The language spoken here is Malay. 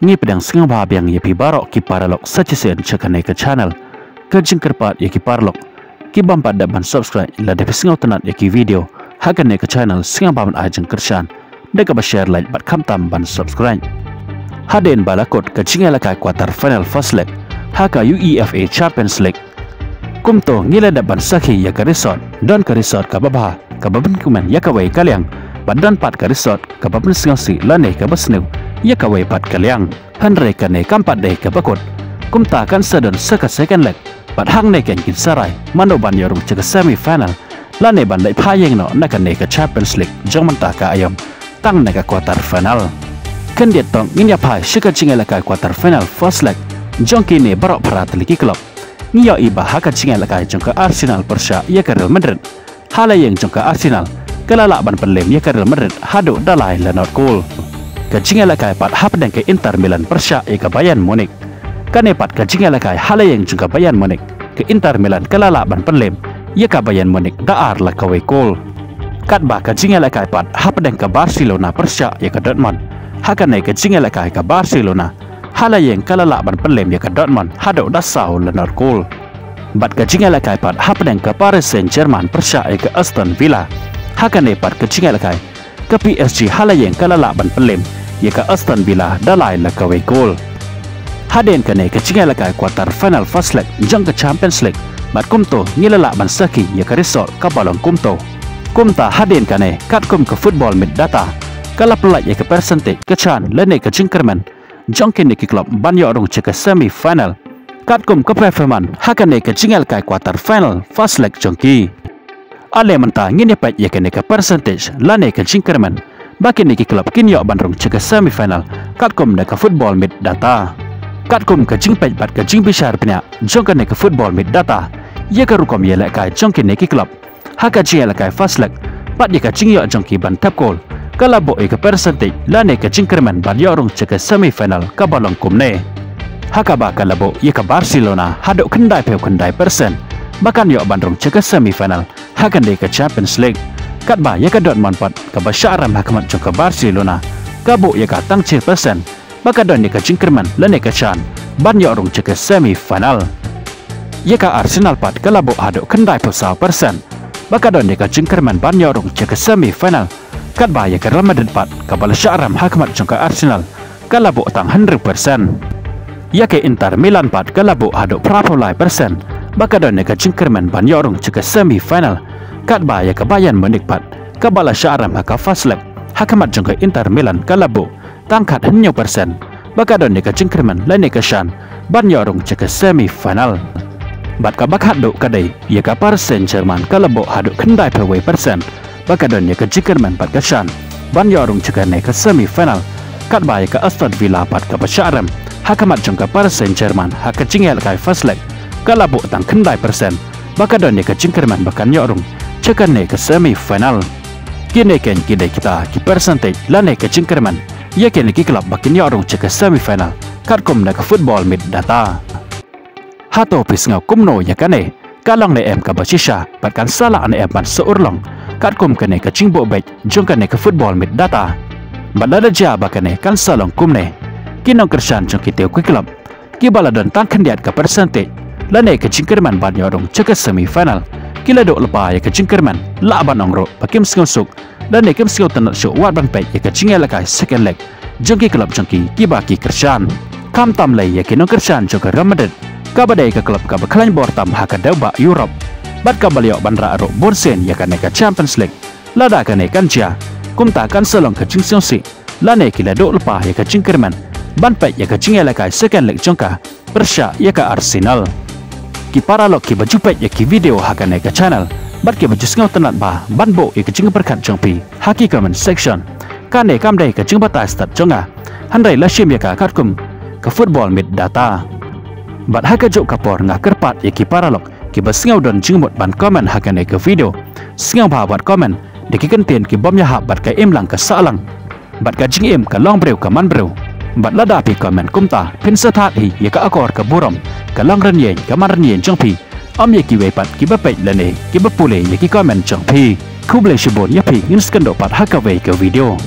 Ngi pedang sengang bahabiang ya pi barok ki paralok sachisen chakane ke channel ke jingkerpat ya ki paralok ki bampat daban subscribe la de sengau tenat ya ki video hakane ke channel sengang baban ajeng kershan de ka share like bat kamtam ban subscribe haden balakot ke jingela ka quarter final first leg haka UEFA Champions League kumto ngila daban sakhi ya ka resort don ka resort ka babha ka baban kuman ya ka wai kalyang badan pat ka resort ka baban sengang si lane ka basnew ya kawai pat kaliang hanre kane kampat deh ke bakut kumta kan sedon seka second leg pat hang ne ken kin sarai mano ban yorum cek semi final lane ban lai phayeng no nakane ke Champions League jong manta ka ayom tang ne ka quarter final kan dia tong nginya phai shika chingela ka quarter final first leg jong kini barok parat liki club ngiyo iba haka chingela ka jong ka Arsenal Persha ya ka Real Madrid halayeng jong ka Arsenal kelala ban pelem ya ka Real Madrid hadu dalai lenot cool kajingela kai pat hapdeng ke Inter Milan Persha ke Bayern Munich kane pat kajingela kai halayeng juga Bayern Munich ke Inter Milan kelala ban penlem ya ka Bayern Munich daar la kawai kol kat ba kajingela kai pat hapdeng ke Barcelona Persha ke Dortmund hakane kajingela kai ke Barcelona halayeng kelala ban penlem ya ke Dortmund hado dasau lenor kol bat kajingela kai pat hapdeng ke Paris Saint-Germain Persha ke Aston Villa hakane pat kajingela kai ke PSG halayeng kelala ban penlem ya ka Aston Villa dalai la kawai gol haden kane ke cingela kai quarter final first leg jang ke Champions League bat kumto ngilala ban saki ya ka resort ka balong kumta haden kane kat kum ke football mid data kala pelak ya ke percentage ke chan lene ke jingkerman jang kene ke klub ban ya orang ke semi final kat kum ke performance hakane ke cingel kai quarter final first leg jongki ale menta ngine pat ya kene ke percentage lane ke jingkerman bakin niki klub kini yok bandrung cek semifinal katkum ke football mid data katkum ke jingpej bat ke jing bishar penya jongkan ke football mid data ye ke rukom ye lek kai jongkin niki klub haka jing lek kai first leg pat ye ke jing yok jongki ban tap goal kalabo ke percentage lane ke jingkerman ban yorung cek semifinal ka balong kumne haka ba kalabo ye ke Barcelona hadok kendai persen bahkan yok bandrung cek semifinal hakan de ke Champions League kat ba ya ka Dortmund pat ka basyaram hakamat jong ka Barcelona kabo ya ka tang 10% baka don ka jingkerman lane ka chan ban ya rong cek semi final ya ka Arsenal pat kalabo hado kendai pesau persen baka don ka jingkerman ban ya rong cek semi final kat ba ya ka Real Madrid pat ka basyaram hakamat jong ka Arsenal kalabo tang 100% ya ka Inter Milan pat kalabo hado prapolai persen baka don ka jingkerman ban ya rong cek semi final kat ba ya ke Bayern Munich pat ka bala syaram haka first leg hakamat jong ke Inter Milan kalabo tangkat henyo persen baka don ka jingkerman lane ka shan ban yorong cek semi final bat ka bakat do kadai ya ka Paris Saint-Germain kalabo hadu kendai pewai persen baka don ka jingkerman pat ka shan ban yorong cek ne ka semi final kat ba ya ka Aston Villa pat ka basyaram hakamat jong ka Paris Saint-Germain haka jingel kai first leg kalabo tang kendai persen baka don ka jingkerman bakan yorong cekan ke semi final kini ken kidai kita ki percentage lane ke jingkerman ya ken ki klub bakin ya orang cek semi final katkum ke football mid data hato pisngau kumno ya kane kalong ne em ka basisha batkan salah ane em ban seurlong katkum kene ke jingbo bek jong kane ke football mid data balada ja bakane kan salong kumne kinong kersan jong kiteu ki klub ki baladon tan kendiat ke percentage lane ke jingkerman ban ya orang cek semi final kila dok lepa ya ke jingkerman la ban ongro pakim suk dan nekem sing tenat syuk wat ban pek ya ke jingel kai second leg jongki klub jongki kibaki kersan kam tam lai ya ke no kersan jong Real Madrid ka badai ke klub ka baklan bor tam haka dauba Europe bat ka baliok ban ra ro bonsen ya kan ke Champions League lada kan kan cia kumta kan selong ke jing si lane kila dok lepa ya ke jingkerman ban pek ya ke jingel kai second leg jongka Persha ya ke Arsenal ki paralok ki baju pet ya ki video hakan ke channel bat ki baju sengau tenat ba ban bo ya ke jing berkat jongpi haki comment section kane kam dai ke jing bata start jonga handai lashim ya ka katkum ke football mid data bat haka jok kapor nga kerpat ya ki paralok ki basengau don jing mot ban comment hakan ke video sengau ba bat comment de ki kenten ki bom ya hab bat ka em lang ka salang bat ka jing em ka long breu ka man breu bat lada pi comment kumta pin sathat hi ya ka akor ka burom kalang ren yen kamar yen jong pi am ye ki we pat ki ba pej lane ki ba pule ye ki comment jong pi kuble shibon ya pi ngin skendo pat haka we ke video